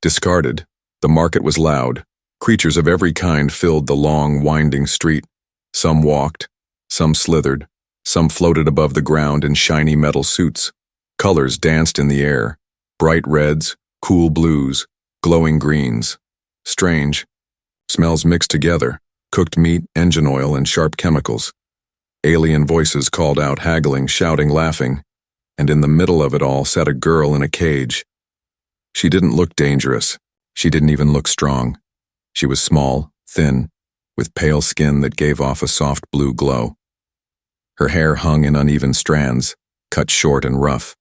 Discarded. The market was loud. Creatures of every kind filled the long, winding street. Some walked, some slithered, some floated above the ground in shiny metal suits. Colors danced in the air. Bright reds, cool blues, glowing greens. Strange. Smells mixed together. Cooked meat, engine oil, and sharp chemicals. Alien voices called out, haggling, shouting, laughing. And in the middle of it all sat a girl in a cage. She didn't look dangerous. She didn't even look strong. She was small, thin, with pale skin that gave off a soft blue glow. Her hair hung in uneven strands, cut short and rough.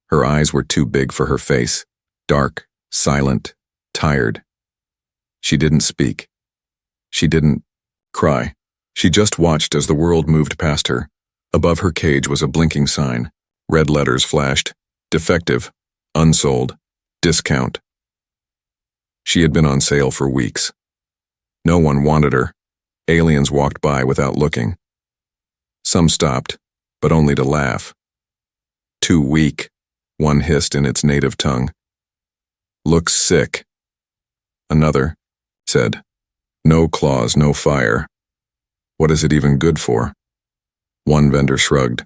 Her eyes were too big for her face, dark, silent, tired. She didn't speak. She didn't cry. She just watched as the world moved past her. Above her cage was a blinking sign. Red letters flashed. Defective. Unsold. Discount. She had been on sale for weeks. No one wanted her. Aliens walked by without looking. Some stopped, but only to laugh. Too weak, one hissed in its native tongue. Looks sick. Another said, no claws, no fire. What is it even good for? One vendor shrugged.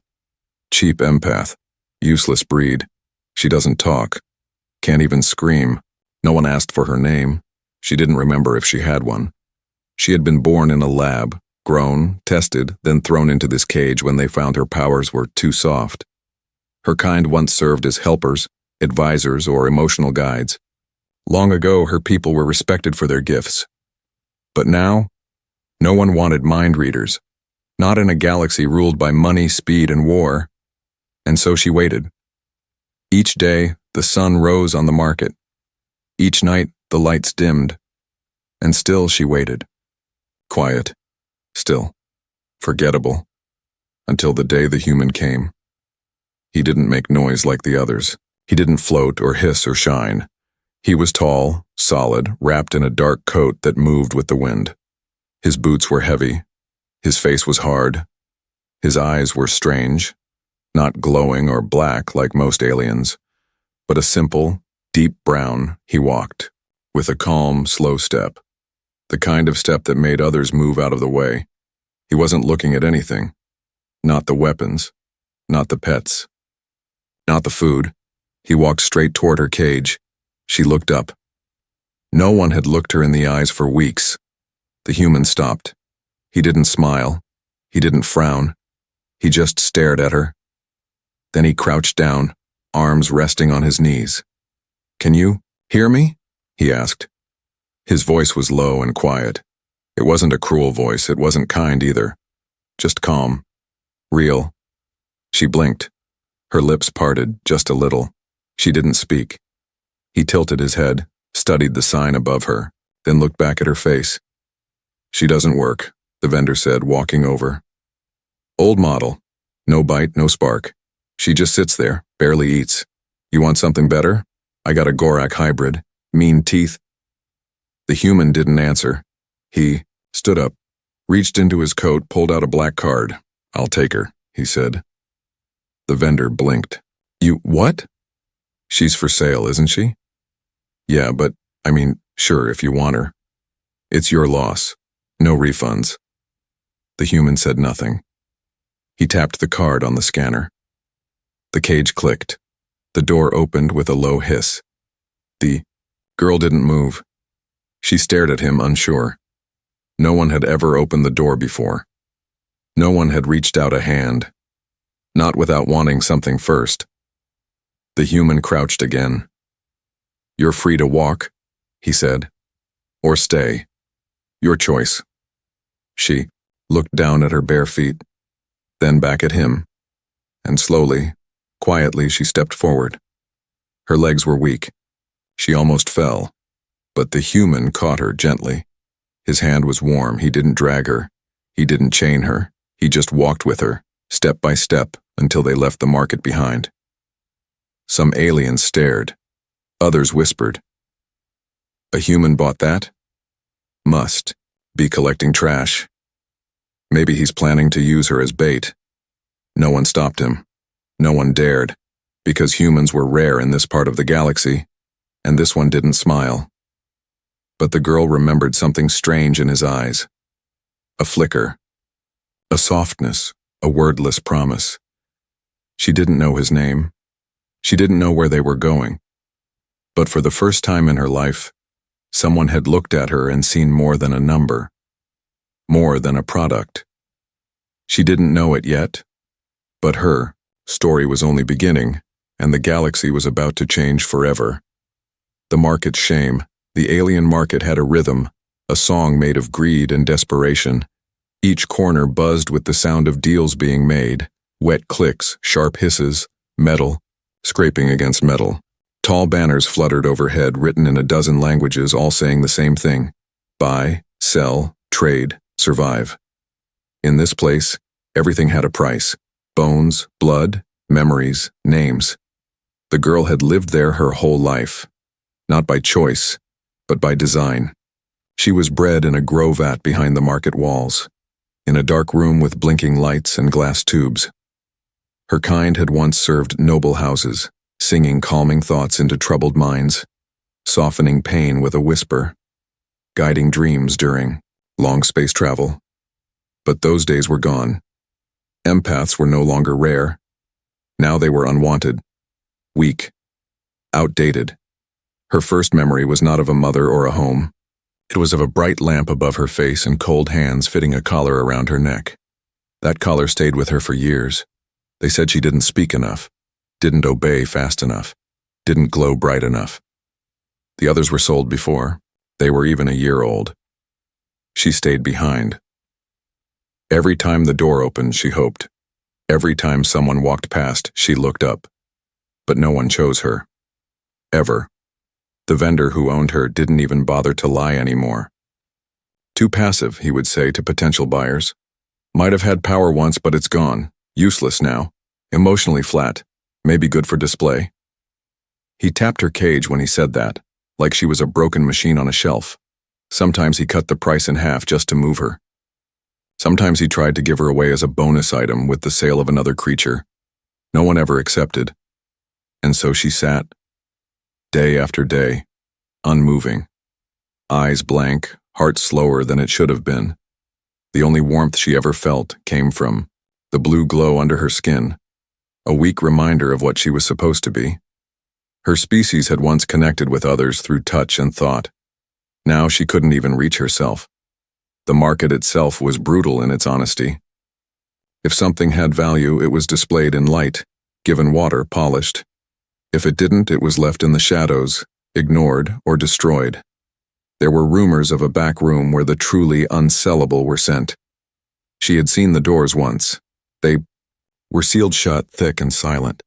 Cheap empath. Useless breed. She doesn't talk. Can't even scream. No one asked for her name. She didn't remember if she had one. She had been born in a lab, grown, tested, then thrown into this cage when they found her powers were too soft. Her kind once served as helpers, advisors, or emotional guides. Long ago, her people were respected for their gifts. But now, no one wanted mind readers, not in a galaxy ruled by money, speed, and war. And so she waited. Each day, the sun rose on the market. Each night, the lights dimmed. And still she waited. Quiet. Still. Forgettable. Until the day the human came. He didn't make noise like the others. He didn't float or hiss or shine. He was tall, solid, wrapped in a dark coat that moved with the wind. His boots were heavy. His face was hard. His eyes were strange, not glowing or black like most aliens, but a simple, deep brown. He walked, with a calm, slow step, the kind of step that made others move out of the way. He wasn't looking at anything, not the weapons, not the pets, not the food. He walked straight toward her cage. She looked up. No one had looked her in the eyes for weeks. The human stopped. He didn't smile. He didn't frown. He just stared at her. Then he crouched down, arms resting on his knees. Can you hear me? He asked. His voice was low and quiet. It wasn't a cruel voice. It wasn't kind either. Just calm. Real. She blinked. Her lips parted just a little. She didn't speak. He tilted his head, studied the sign above her, then looked back at her face. She doesn't work, the vendor said, walking over. Old model. No bite, no spark. She just sits there, barely eats. You want something better? I got a Gorak hybrid. Mean teeth. The human didn't answer. He stood up, reached into his coat, pulled out a black card. I'll take her, he said. The vendor blinked. You what? She's for sale, isn't she? Yeah, but, sure, if you want her. It's your loss. No refunds. The human said nothing. He tapped the card on the scanner. The cage clicked. The door opened with a low hiss. The girl didn't move. She stared at him, unsure. No one had ever opened the door before. No one had reached out a hand. Not without wanting something first. The human crouched again. You're free to walk, he said. Or stay. Your choice. She looked down at her bare feet, then back at him, and slowly, quietly she stepped forward. Her legs were weak. She almost fell, but the human caught her gently. His hand was warm. He didn't drag her. He didn't chain her. He just walked with her, step by step, until they left the market behind. Some aliens stared. Others whispered. A human bought that? Must be collecting trash. Maybe he's planning to use her as bait. No one stopped him. No one dared, because humans were rare in this part of the galaxy. and this one didn't smile. But the girl remembered something strange in his eyes. A flicker. A softness, a wordless promise. She didn't know his name. She didn't know where they were going. But for the first time in her life, someone had looked at her and seen more than a number. More than a product. She didn't know it yet, but her story was only beginning, and the galaxy was about to change forever. The market's shame, the alien market had a rhythm, a song made of greed and desperation. Each corner buzzed with the sound of deals being made, wet clicks, sharp hisses, metal, scraping against metal. Tall banners fluttered overhead, written in a dozen languages, all saying the same thing: buy, sell, trade, survive. In this place, everything had a price: bones, blood, memories, names. The girl had lived there her whole life, not by choice, but by design. She was bred in a grow vat behind the market walls, in a dark room with blinking lights and glass tubes. Her kind had once served noble houses, singing calming thoughts into troubled minds, softening pain with a whisper, guiding dreams during long space travel. But those days were gone. Empaths were no longer rare. Now they were unwanted, weak, outdated. Her first memory was not of a mother or a home. It was of a bright lamp above her face and cold hands fitting a collar around her neck. That collar stayed with her for years. They said she didn't speak enough, didn't obey fast enough, didn't glow bright enough. The others were sold before. They were even a year old. She stayed behind. Every time the door opened, she hoped. Every time someone walked past, she looked up. But no one chose her. Ever. The vendor who owned her didn't even bother to lie anymore. Too passive, he would say to potential buyers. Might have had power once, but it's gone. Useless now. Emotionally flat. Maybe good for display. He tapped her cage when he said that, like she was a broken machine on a shelf. Sometimes he cut the price in half just to move her. Sometimes he tried to give her away as a bonus item with the sale of another creature. No one ever accepted. And so she sat, day after day, unmoving. Eyes blank, heart slower than it should have been. The only warmth she ever felt came from the blue glow under her skin, a weak reminder of what she was supposed to be. Her species had once connected with others through touch and thought. Now she couldn't even reach herself. The market itself was brutal in its honesty. If something had value, it was displayed in light, given water, polished. If it didn't, it was left in the shadows, ignored or destroyed. There were rumors of a back room where the truly unsellable were sent. She had seen the doors once. They were sealed shut, thick and silent.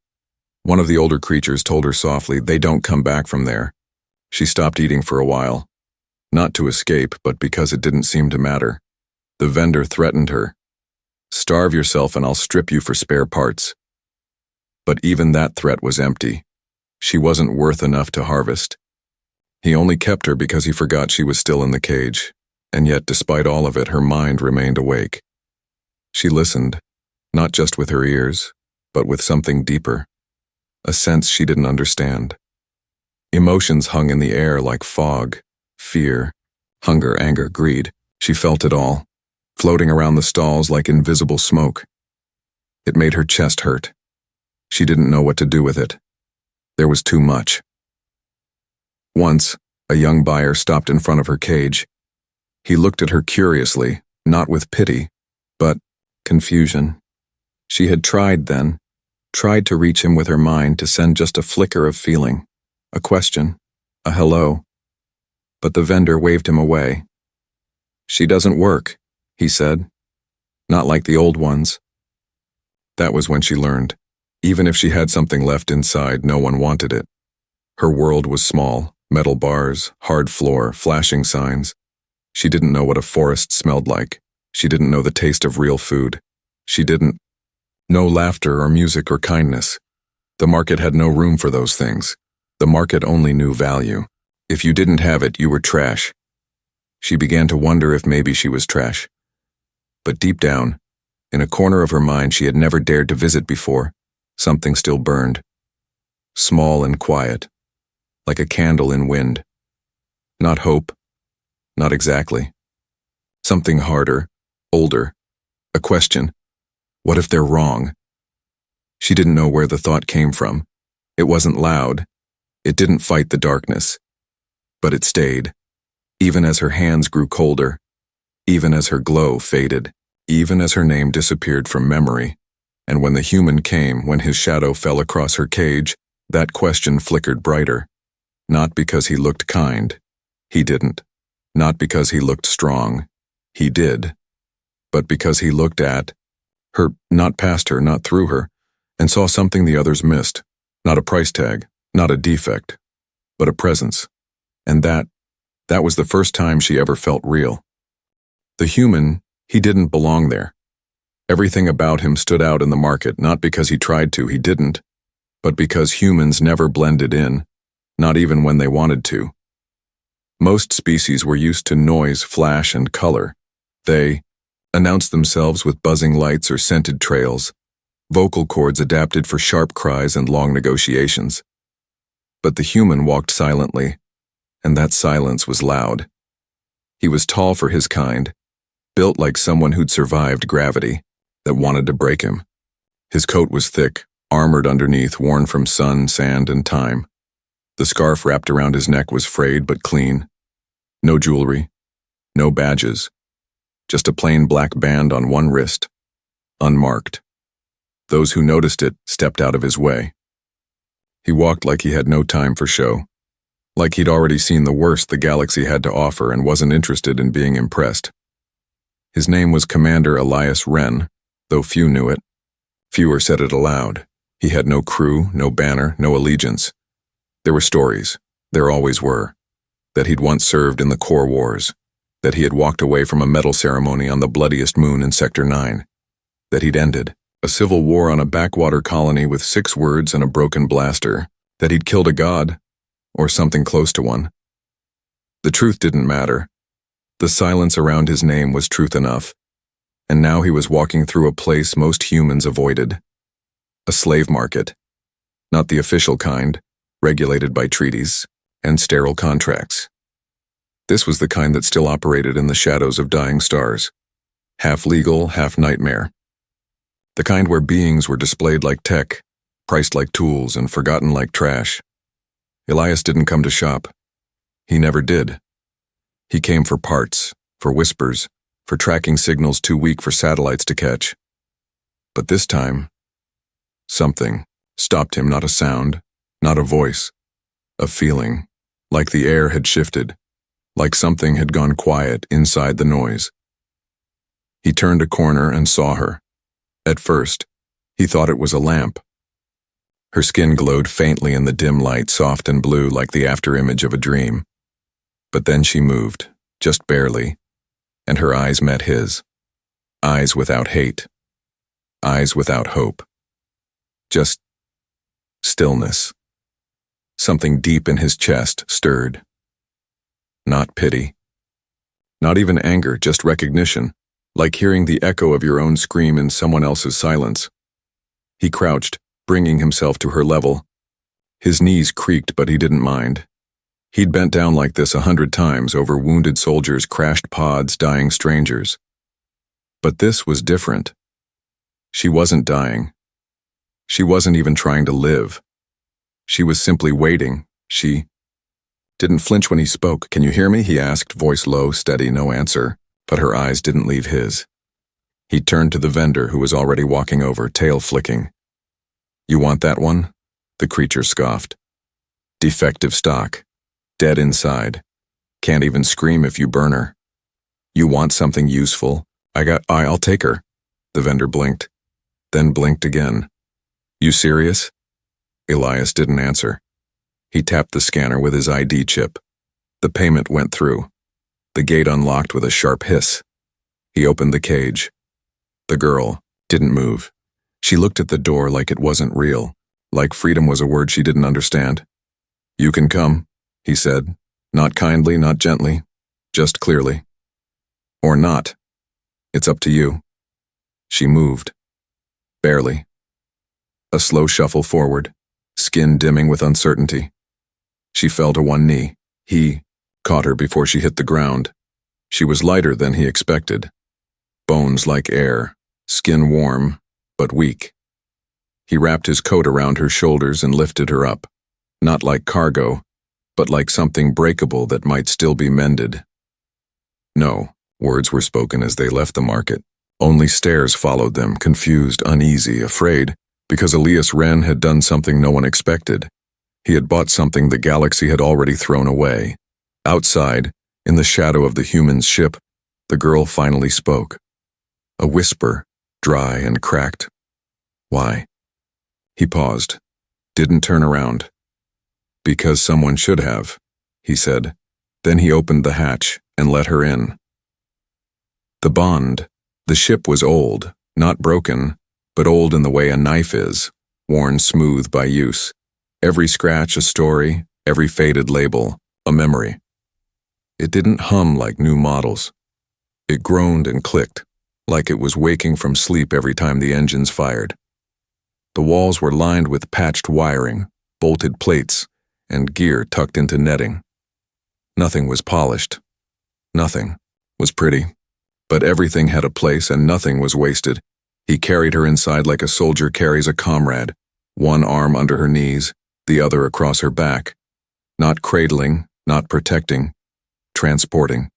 One of the older creatures told her softly, "They don't come back from there." She stopped eating for a while. Not to escape, but because it didn't seem to matter. The vendor threatened her. "Starve yourself and I'll strip you for spare parts." But even that threat was empty. She wasn't worth enough to harvest. He only kept her because he forgot she was still in the cage, and yet despite all of it, her mind remained awake. She listened, not just with her ears, but with something deeper, a sense she didn't understand. Emotions hung in the air like fog, fear, hunger, anger, greed. She felt it all, floating around the stalls like invisible smoke. It made her chest hurt. She didn't know what to do with it. There was too much. Once, a young buyer stopped in front of her cage. He looked at her curiously, not with pity, but confusion. She had tried then, tried to reach him with her mind, to send just a flicker of feeling, a question, a hello. But the vendor waved him away. "She doesn't work," he said. "Not like the old ones." That was when she learned. Even if she had something left inside, no one wanted it. Her world was small, metal bars, hard floor, flashing signs. She didn't know what a forest smelled like. She didn't know the taste of real food. She didn't know laughter or music or kindness. The market had no room for those things. The market only knew value. If you didn't have it, you were trash. She began to wonder if maybe she was trash. But deep down, in a corner of her mind she had never dared to visit before, something still burned. Small and quiet. like a candle in wind. Not hope, not exactly. Something harder, older, a question. What if they're wrong? She didn't know where the thought came from. It wasn't loud. It didn't fight the darkness. But it stayed, even as her hands grew colder, even as her glow faded, even as her name disappeared from memory. And when the human came, when his shadow fell across her cage, that question flickered brighter. Not because he looked kind. He didn't. Not because he looked strong. He did. But because he looked at her, not past her, not through her, and saw something the others missed. Not a price tag, not a defect, but a presence. And that was the first time she ever felt real. The human, he didn't belong there. Everything about him stood out in the market, not because he tried to, he didn't, but because humans never blended in, not even when they wanted to. Most species were used to noise, flash, and color. They announced themselves with buzzing lights or scented trails, vocal cords adapted for sharp cries and long negotiations. But the human walked silently, and that silence was loud. He was tall for his kind, built like someone who'd survived gravity that wanted to break him. His coat was thick, armored underneath, worn from sun, sand, and time. The scarf wrapped around his neck was frayed but clean. No jewelry, no badges, just a plain black band on one wrist, unmarked. Those who noticed it stepped out of his way. He walked like he had no time for show, like he'd already seen the worst the galaxy had to offer and wasn't interested in being impressed. His name was Commander Elias Wren, though few knew it. Fewer said it aloud. He had no crew, no banner, no allegiance. There were stories, there always were, that he'd once served in the Core Wars, that he had walked away from a medal ceremony on the bloodiest moon in Sector 9, that he'd ended a civil war on a backwater colony with 6 words and a broken blaster, that he'd killed a god, or something close to one. The truth didn't matter. The silence around his name was truth enough, and now he was walking through a place most humans avoided. A slave market. Not the official kind, regulated by treaties and sterile contracts. This was the kind that still operated in the shadows of dying stars. Half legal, half nightmare. The kind where beings were displayed like tech, priced like tools, and forgotten like trash. Elias didn't come to shop. He never did. He came for parts, for whispers, for tracking signals too weak for satellites to catch. But this time, something stopped him, not a sound, not a voice, a feeling, like the air had shifted, like something had gone quiet inside the noise. He turned a corner and saw her. At first, he thought it was a lamp. Her skin glowed faintly in the dim light, soft and blue like the afterimage of a dream. But then she moved, just barely, and her eyes met his. Eyes without hate. Eyes without hope. Just stillness. Something deep in his chest stirred. Not pity. Not even anger, just recognition, like hearing the echo of your own scream in someone else's silence. He crouched, bringing himself to her level. His knees creaked, but he didn't mind. He'd bent down like this 100 times over wounded soldiers, crashed pods, dying strangers. But this was different. She wasn't dying. She wasn't even trying to live. She was simply waiting. She didn't flinch when he spoke. "Can you hear me?" he asked, voice low, steady, no answer. But her eyes didn't leave his. He turned to the vendor who was already walking over, tail flicking. "You want that one?" The creature scoffed. "Defective stock. Dead inside. Can't even scream if you burn her. You want something useful? I'll take her." The vendor blinked, then blinked again. "You serious?" Elias didn't answer. He tapped the scanner with his ID chip. The payment went through. The gate unlocked with a sharp hiss. He opened the cage. The girl didn't move. She looked at the door like it wasn't real, like freedom was a word she didn't understand. "You can come," he said, not kindly, not gently, just clearly. "Or not. It's up to you." She moved. Barely. A slow shuffle forward, skin dimming with uncertainty. She fell to one knee. He caught her before she hit the ground. She was lighter than he expected. Bones like air, skin warm, but weak. He wrapped his coat around her shoulders and lifted her up, not like cargo, but like something breakable that might still be mended. No, words were spoken as they left the market. Only stares followed them, confused, uneasy, afraid, because Elias Wren had done something no one expected. He had bought something the galaxy had already thrown away. Outside, in the shadow of the human's ship, the girl finally spoke. A whisper, dry and cracked. Why? He paused, didn't turn around. Because someone should have, he said. Then he opened the hatch and let her in. The bond. The ship was old, not broken, but old in the way a knife is, worn smooth by use. Every scratch a story, every faded label, a memory. It didn't hum like new models. It groaned and clicked, like it was waking from sleep every time the engines fired. The walls were lined with patched wiring, bolted plates, and gear tucked into netting. Nothing was polished. Nothing was pretty. But everything had a place and nothing was wasted. He carried her inside like a soldier carries a comrade, one arm under her knees, the other across her back. Not cradling, not protecting, transporting.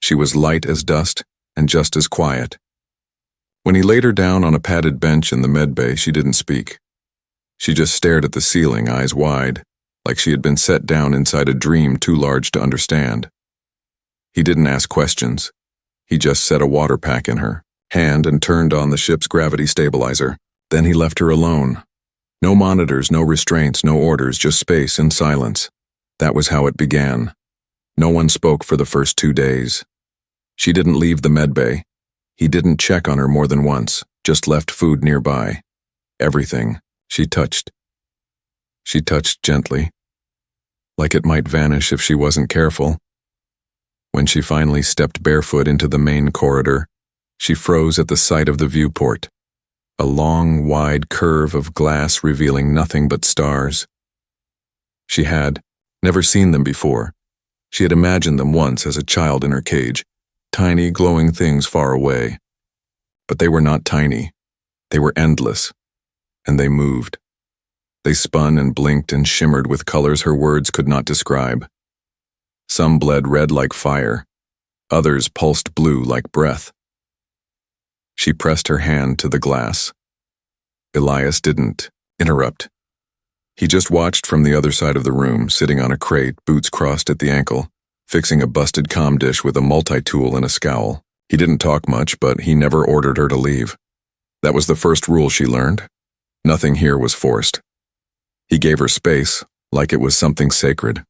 She was light as dust and just as quiet. When he laid her down on a padded bench in the medbay, she didn't speak. She just stared at the ceiling, eyes wide, like she had been set down inside a dream too large to understand. He didn't ask questions. He just set a water pack in her hand and turned on the ship's gravity stabilizer. Then he left her alone. No monitors, no restraints, no orders, just space and silence. That was how it began. No one spoke for the first 2 days. She didn't leave the medbay. He didn't check on her more than once, just left food nearby. Everything she touched. She touched gently, like it might vanish if she wasn't careful. When she finally stepped barefoot into the main corridor, she froze at the sight of the viewport, a long, wide curve of glass revealing nothing but stars. She had never seen them before. She had imagined them once as a child in her cage, tiny, glowing things far away. But they were not tiny. They were endless, and they moved. They spun and blinked and shimmered with colors her words could not describe. Some bled red like fire. Others pulsed blue like breath. She pressed her hand to the glass. Elias didn't interrupt. He just watched from the other side of the room, sitting on a crate, boots crossed at the ankle, fixing a busted comm dish with a multi-tool and a scowl. He didn't talk much, but he never ordered her to leave. That was the first rule she learned. Nothing here was forced. He gave her space, like it was something sacred.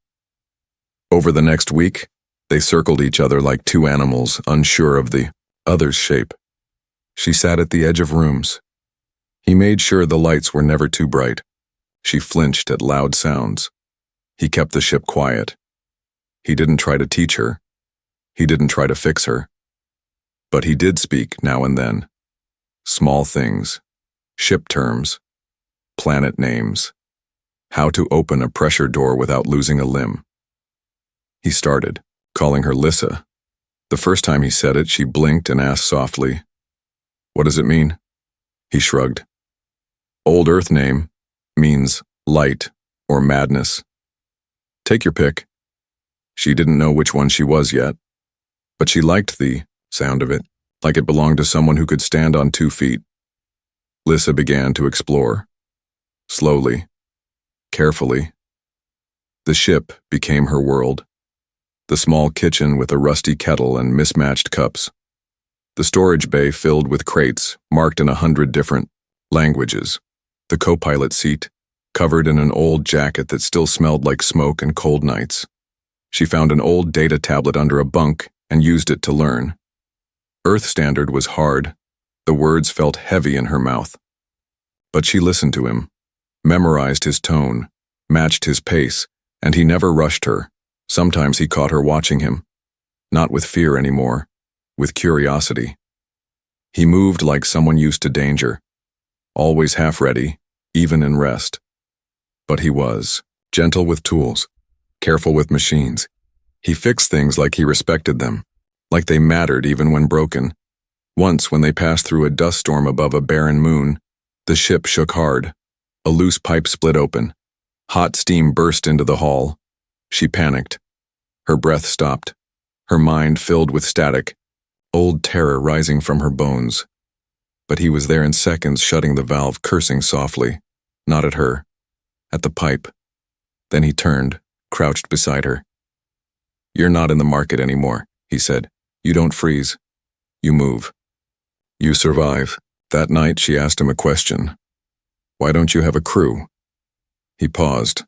Over the next week, they circled each other like two animals, unsure of the other's shape. She sat at the edge of rooms. He made sure the lights were never too bright. She flinched at loud sounds. He kept the ship quiet. He didn't try to teach her. He didn't try to fix her. But he did speak now and then. Small things, ship terms, planet names, how to open a pressure door without losing a limb. He started, calling her Lissa. The first time he said it, she blinked and asked softly, "What does it mean?" He shrugged. Old Earth name means light or madness. Take your pick. She didn't know which one she was yet, but she liked the sound of it, like it belonged to someone who could stand on 2 feet. Lissa began to explore. Slowly, carefully. The ship became her world. The small kitchen with a rusty kettle and mismatched cups. The storage bay filled with crates, marked in 100 different languages. The co-pilot seat, covered in an old jacket that still smelled like smoke and cold nights. She found an old data tablet under a bunk and used it to learn. Earth Standard was hard. The words felt heavy in her mouth. But she listened to him, memorized his tone, matched his pace, and he never rushed her. Sometimes he caught her watching him, not with fear anymore, with curiosity. He moved like someone used to danger, always half ready, even in rest. But he was gentle with tools, careful with machines. He fixed things like he respected them, like they mattered even when broken. Once, when they passed through a dust storm above a barren moon, the ship shook hard. A loose pipe split open. Hot steam burst into the hull. She panicked. Her breath stopped. Her mind filled with static, old terror rising from her bones. But he was there in seconds, shutting the valve, cursing softly. Not at her. At the pipe. Then he turned, crouched beside her. "You're not in the market anymore," he said. "You don't freeze. You move. You survive." That night she asked him a question. "Why don't you have a crew?" He paused.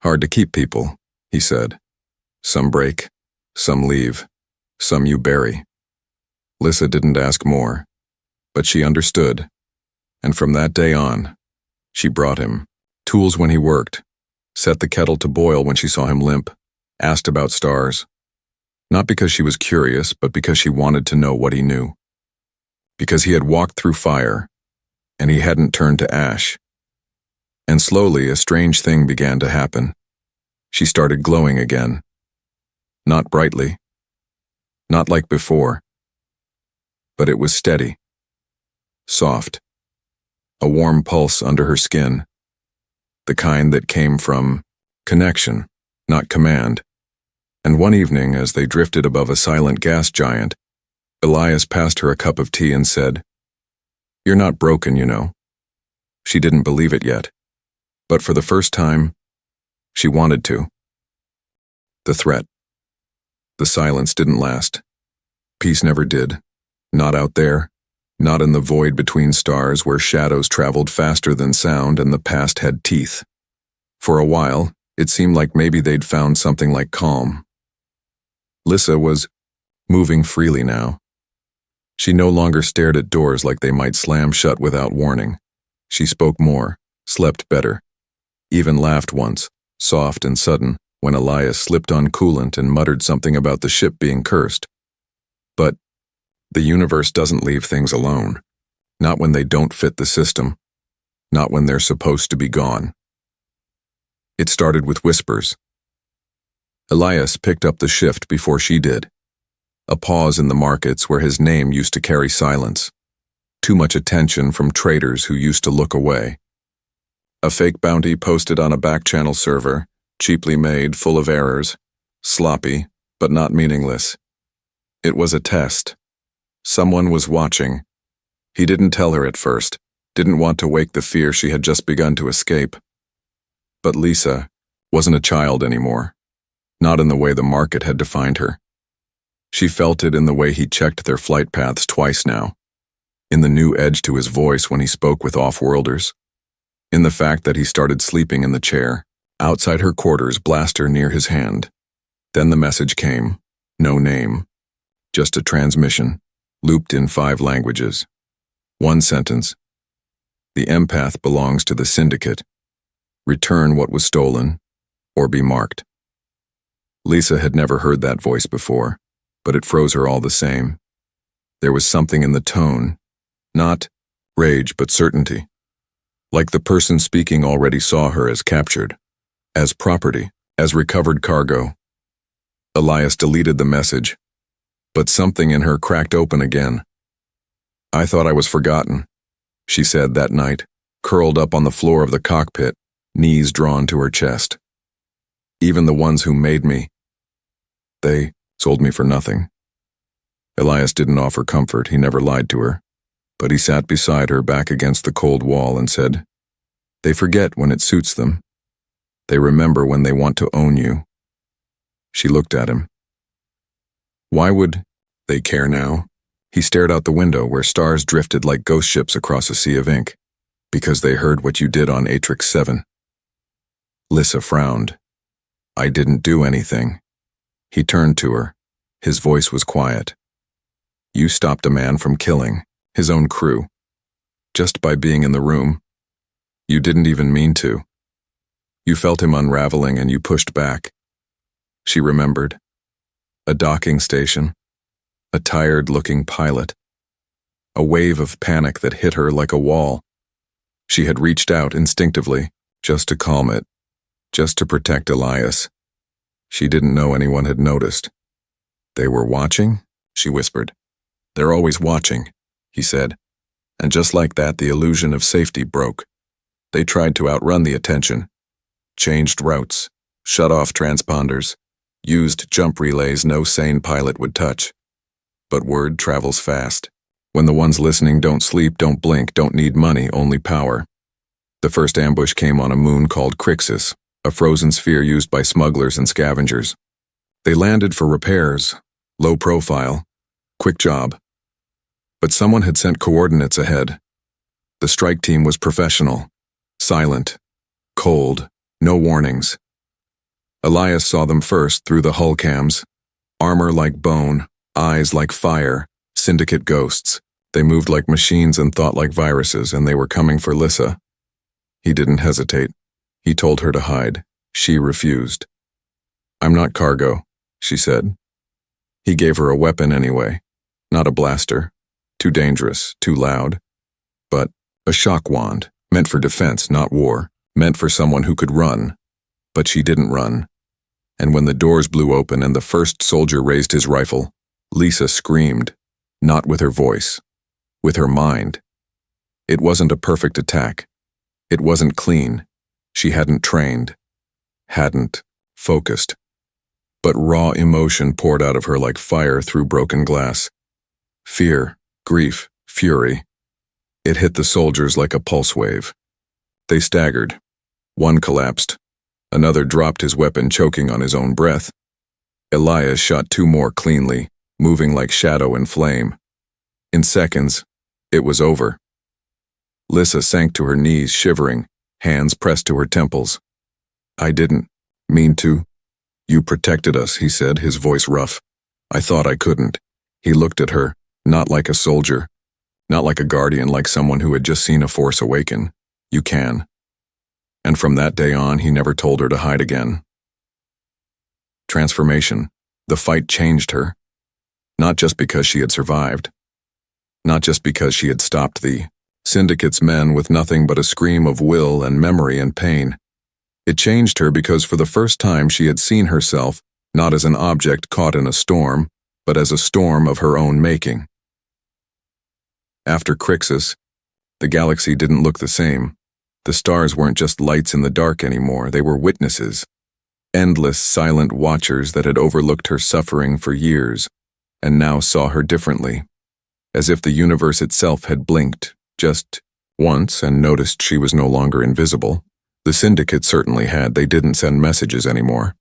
"Hard to keep people," he said. "Some break, some leave, some you bury." Lissa didn't ask more, but she understood. And from that day on, she brought him tools when he worked, set the kettle to boil when she saw him limp, asked about stars. Not because she was curious, but because she wanted to know what he knew. Because he had walked through fire, and he hadn't turned to ash. And slowly a strange thing began to happen. She started glowing again. Not brightly, not like before, but it was steady, soft, a warm pulse under her skin, the kind that came from connection, not command. And one evening, as they drifted above a silent gas giant, Elias passed her a cup of tea and said, "You're not broken, you know." She didn't believe it yet, but for the first time, she wanted to. The threat. The silence didn't last. Peace never did. Not out there, not in the void between stars where shadows traveled faster than sound and the past had teeth. For a while, it seemed like maybe they'd found something like calm. Lissa was moving freely now. She no longer stared at doors like they might slam shut without warning. She spoke more, slept better, even laughed once, soft and sudden, when Elias slipped on coolant and muttered something about the ship being cursed. But the universe doesn't leave things alone. Not when they don't fit the system. Not when they're supposed to be gone. It started with whispers. Elias picked up the shift before she did. A pause in the markets where his name used to carry silence. Too much attention from traders who used to look away. A fake bounty posted on a back-channel server, cheaply made, full of errors, sloppy, but not meaningless. It was a test. Someone was watching. He didn't tell her at first, didn't want to wake the fear she had just begun to escape. But Lissa wasn't a child anymore, not in the way the market had defined her. She felt it in the way he checked their flight paths twice now, in the new edge to his voice when he spoke with off-worlders, in the fact that he started sleeping in the chair, outside her quarters, blaster near his hand. Then the message came, no name, just a transmission, looped in 5 languages. One sentence. The empath belongs to the syndicate. Return what was stolen, or be marked. Lissa had never heard that voice before, but it froze her all the same. There was something in the tone, not rage but certainty. Like the person speaking already saw her as captured, as property, as recovered cargo. Elias deleted the message, but something in her cracked open again. "I thought I was forgotten," she said that night, curled up on the floor of the cockpit, knees drawn to her chest. "Even the ones who made me, they sold me for nothing." Elias didn't offer comfort, he never lied to her, but he sat beside her back against the cold wall and said, "They forget when it suits them. They remember when they want to own you." She looked at him. Why would they care now? He stared out the window where stars drifted like ghost ships across a sea of ink. "Because they heard what you did on Atrix 7. Lissa frowned. "I didn't do anything." He turned to her. His voice was quiet. "You stopped a man from killing his own crew. Just by being in the room. You didn't even mean to. You felt him unraveling and you pushed back." She remembered. A docking station. A tired-looking pilot. A wave of panic that hit her like a wall. She had reached out instinctively, just to calm it, just to protect Elias. She didn't know anyone had noticed. They were watching? She whispered. They're always watching, he said. And just like that, the illusion of safety broke. They tried to outrun the attention. Changed routes, shut off transponders, used jump relays no sane pilot would touch. But word travels fast. When the ones listening don't sleep, don't blink, don't need money, only power. The first ambush came on a moon called Crixus, a frozen sphere used by smugglers and scavengers. They landed for repairs, low profile, quick job. But someone had sent coordinates ahead. The strike team was professional, silent, cold, no warnings. Elias saw them first through the hull cams. Armor like bone, eyes like fire, syndicate ghosts. They moved like machines and thought like viruses, and they were coming for Lissa. He didn't hesitate. He told her to hide. She refused. I'm not cargo, she said. He gave her a weapon anyway. Not a blaster. Too dangerous, too loud. But a shock wand, meant for defense, not war. Meant for someone who could run. But she didn't run. And when the doors blew open and the first soldier raised his rifle, Lisa screamed, not with her voice, with her mind. It wasn't a perfect attack. It wasn't clean. She hadn't trained, hadn't focused. But raw emotion poured out of her like fire through broken glass. Fear, grief, fury. It hit the soldiers like a pulse wave. They staggered. One collapsed. Another dropped his weapon, choking on his own breath. Elias shot two more cleanly, moving like shadow and flame. In seconds, it was over. Lissa sank to her knees, shivering, hands pressed to her temples. I didn't mean to. You protected us, he said, his voice rough. I thought I couldn't. He looked at her, not like a soldier, not like a guardian, like someone who had just seen a force awaken. You can. And from that day on, he never told her to hide again. Transformation. The fight changed her. Not just because she had survived. Not just because she had stopped the Syndicate's men with nothing but a scream of will and memory and pain. It changed her because for the first time she had seen herself not as an object caught in a storm, but as a storm of her own making. After Crixus, the galaxy didn't look the same. The stars weren't just lights in the dark anymore, they were witnesses. Endless, silent watchers that had overlooked her suffering for years, and now saw her differently. As if the universe itself had blinked, just once, and noticed she was no longer invisible. The Syndicate certainly had. They didn't send messages anymore.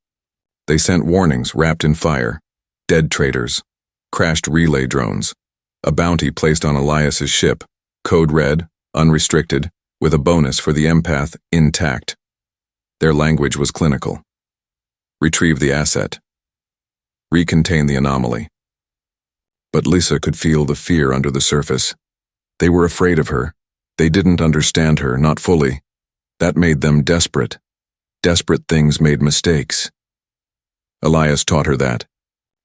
They sent warnings wrapped in fire, dead traitors, crashed relay drones, a bounty placed on Elias's ship, code red, unrestricted, with a bonus for the empath intact. Their language was clinical. Retrieve the asset. Recontain the anomaly. But Lisa could feel the fear under the surface. They were afraid of her. They didn't understand her, not fully. That made them desperate. Desperate things made mistakes. Elias taught her that.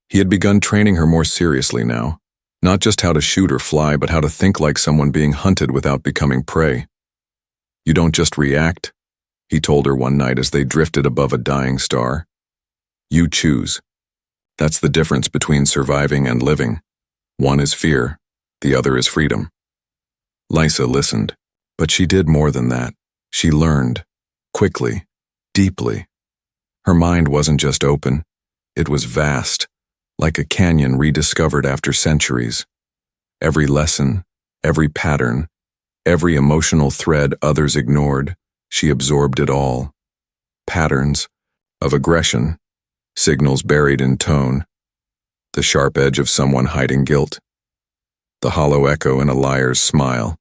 He had begun training her more seriously now. Not just how to shoot or fly, but how to think like someone being hunted without becoming prey. You don't just react, he told her one night as they drifted above a dying star. You choose. That's the difference between surviving and living. One is fear, the other is freedom. Lisa listened, but she did more than that. She learned, quickly, deeply. Her mind wasn't just open, it was vast, like a canyon rediscovered after centuries. Every lesson, every pattern, every emotional thread others ignored, she absorbed it all. Patterns of aggression, signals buried in tone, the sharp edge of someone hiding guilt, the hollow echo in a liar's smile.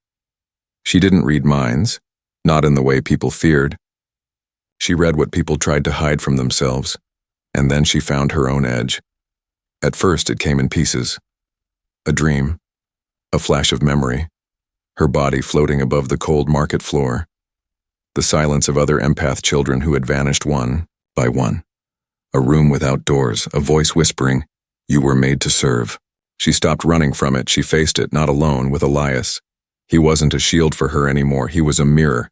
She didn't read minds, not in the way people feared. She read what people tried to hide from themselves, and then she found her own edge. At first it came in pieces. A dream, a flash of memory, her body floating above the cold market floor, the silence of other empath children who had vanished one by one. A room without doors, a voice whispering, "You were made to serve." She stopped running from it. She faced it, not alone, with Elias. He wasn't a shield for her anymore. He was a mirror.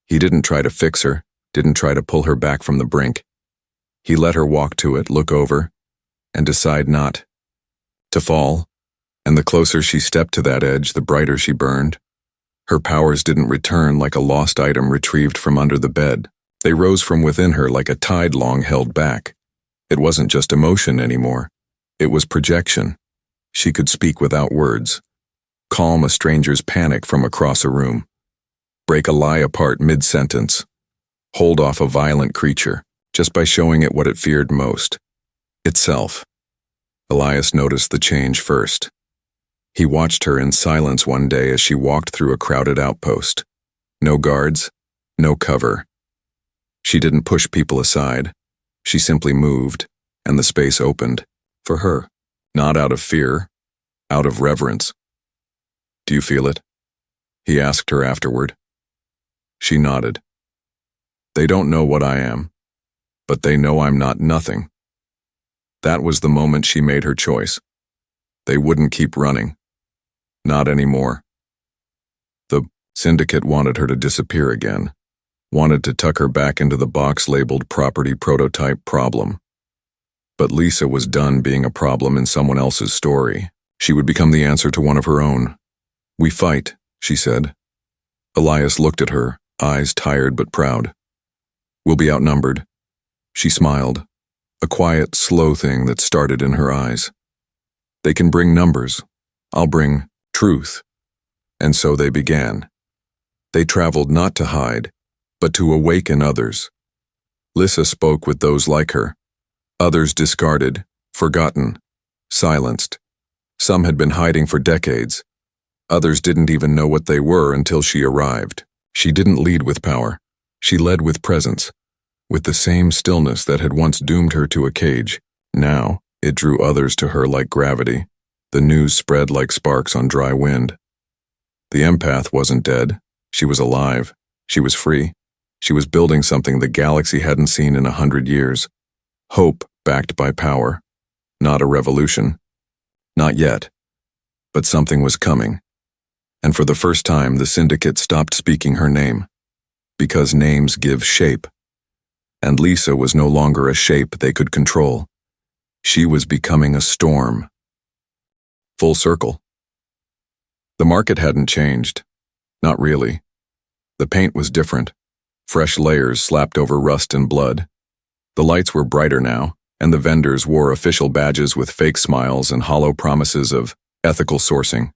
He didn't try to fix her, didn't try to pull her back from the brink. He let her walk to it, look over, and decide not to fall, and the closer she stepped to that edge, the brighter she burned. Her powers didn't return like a lost item retrieved from under the bed. They rose from within her like a tide long held back. It wasn't just emotion anymore. It was projection. She could speak without words, calm a stranger's panic from across a room, break a lie apart mid-sentence, hold off a violent creature just by showing it what it feared most, itself. Elias noticed the change first. He watched her in silence one day as she walked through a crowded outpost. No guards, no cover. She didn't push people aside. She simply moved, and the space opened. For her. Not out of fear, out of reverence. "Do you feel it?" he asked her afterward. She nodded. "They don't know what I am, but they know I'm not nothing." That was the moment she made her choice. They wouldn't keep running. Not anymore. The syndicate wanted her to disappear again, wanted to tuck her back into the box labeled property prototype problem. But Lisa was done being a problem in someone else's story. She would become the answer to one of her own. "We fight," she said. Elias looked at her, eyes tired but proud. "We'll be outnumbered." She smiled, a quiet, slow thing that started in her eyes. "They can bring numbers. I'll bring truth." And so they began. They traveled not to hide, but to awaken others. Lisa spoke with those like her. Others discarded, forgotten, silenced. Some had been hiding for decades. Others didn't even know what they were until she arrived. She didn't lead with power. She led with presence, with the same stillness that had once doomed her to a cage. Now, it drew others to her like gravity. The news spread like sparks on dry wind. The empath wasn't dead. She was alive. She was free. She was building something the galaxy hadn't seen in 100 years. Hope backed by power. Not a revolution. Not yet. But something was coming. And for the first time, the syndicate stopped speaking her name. Because names give shape. And Lisa was no longer a shape they could control. She was becoming a storm. Full circle. The market hadn't changed. Not really. The paint was different. Fresh layers slapped over rust and blood. The lights were brighter now, and the vendors wore official badges with fake smiles and hollow promises of ethical sourcing.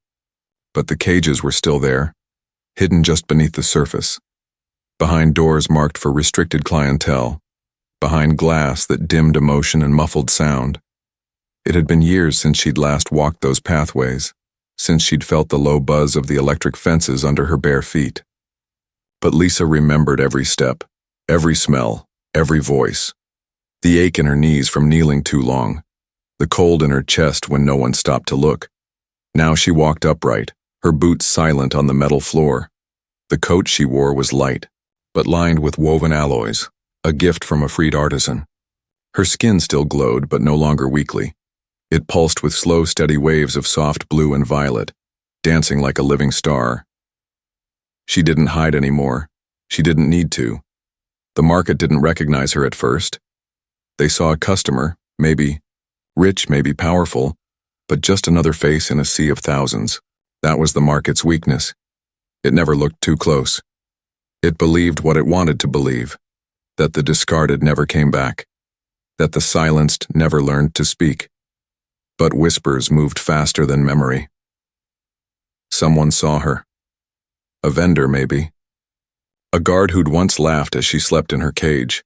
But the cages were still there, hidden just beneath the surface. Behind doors marked for restricted clientele. Behind glass that dimmed emotion and muffled sound. It had been years since she'd last walked those pathways, since she'd felt the low buzz of the electric fences under her bare feet. But Lisa remembered every step, every smell, every voice. The ache in her knees from kneeling too long, the cold in her chest when no one stopped to look. Now she walked upright, her boots silent on the metal floor. The coat she wore was light, but lined with woven alloys, a gift from a freed artisan. Her skin still glowed, but no longer weakly. It pulsed with slow, steady waves of soft blue and violet, dancing like a living star. She didn't hide anymore. She didn't need to. The market didn't recognize her at first. They saw a customer, maybe rich, maybe powerful, but just another face in a sea of thousands. That was the market's weakness. It never looked too close. It believed what it wanted to believe, that the discarded never came back, that the silenced never learned to speak. But whispers moved faster than memory. Someone saw her. A vendor, maybe. A guard who'd once laughed as she slept in her cage.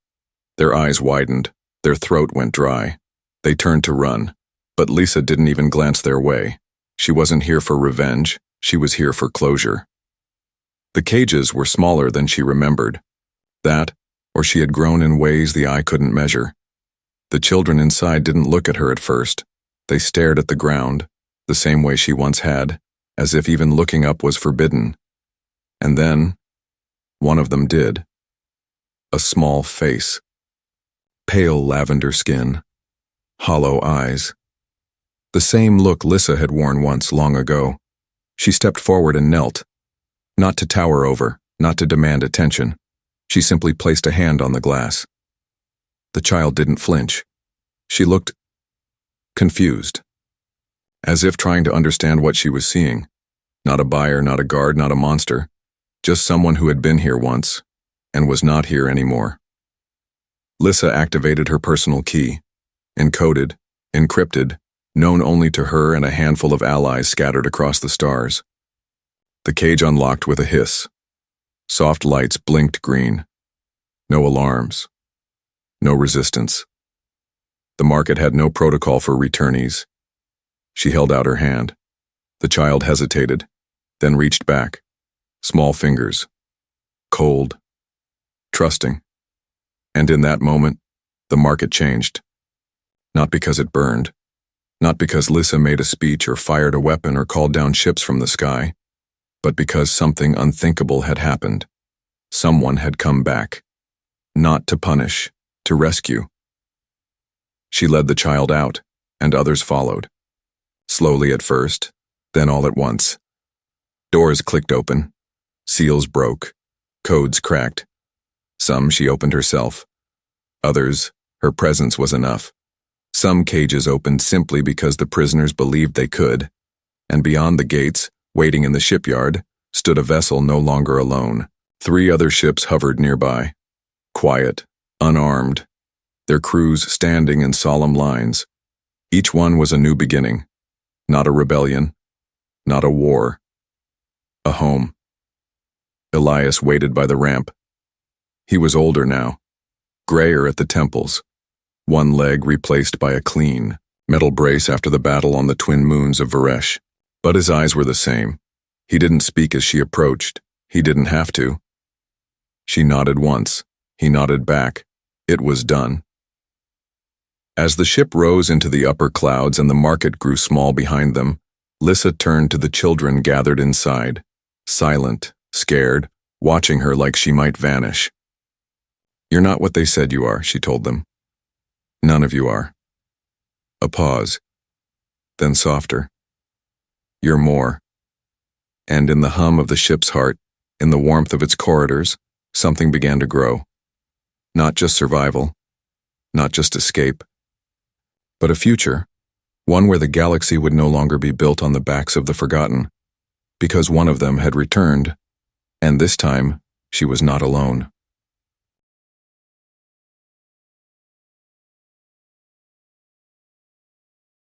Their eyes widened. Their throat went dry. They turned to run, but Lisa didn't even glance their way. She wasn't here for revenge. She was here for closure. The cages were smaller than she remembered. That, or she had grown in ways the eye couldn't measure. The children inside didn't look at her at first. They stared at the ground, the same way she once had, as if even looking up was forbidden. And then, one of them did. A small face. Pale lavender skin. Hollow eyes. The same look Lisa had worn once long ago. She stepped forward and knelt. Not to tower over, not to demand attention. She simply placed a hand on the glass. The child didn't flinch. She looked confused, as if trying to understand what she was seeing. Not a buyer, not a guard, not a monster, just someone who had been here once and was not here anymore. Lissa activated her personal key, encoded, encrypted, known only to her and a handful of allies scattered across the stars. The cage unlocked with a hiss. Soft lights blinked green. No alarms. No resistance. The market had no protocol for returnees. She held out her hand. The child hesitated, then reached back. Small fingers. Cold. Trusting. And in that moment, the market changed. Not because it burned. Not because Lissa made a speech or fired a weapon or called down ships from the sky, but because something unthinkable had happened. Someone had come back. Not to punish, to rescue. She led the child out, and others followed. Slowly at first, then all at once. Doors clicked open. Seals broke. Codes cracked. Some she opened herself. Others, her presence was enough. Some cages opened simply because the prisoners believed they could, and beyond the gates, waiting in the shipyard, stood a vessel no longer alone. 3 other ships hovered nearby, quiet, unarmed, their crews standing in solemn lines. Each one was a new beginning, not a rebellion, not a war, a home. Elias waited by the ramp. He was older now, grayer at the temples, one leg replaced by a clean, metal brace after the battle on the twin moons of Varesh. But his eyes were the same. He didn't speak as she approached. He didn't have to. She nodded once. He nodded back. It was done. As the ship rose into the upper clouds and the market grew small behind them, Lissa turned to the children gathered inside, silent, scared, watching her like she might vanish. "You're not what they said you are," she told them. "None of you are." A pause. Then softer. "You're more." And in the hum of the ship's heart, in the warmth of its corridors, something began to grow. Not just survival, not just escape, but a future, one where the galaxy would no longer be built on the backs of the forgotten, because one of them had returned, and this time she was not alone.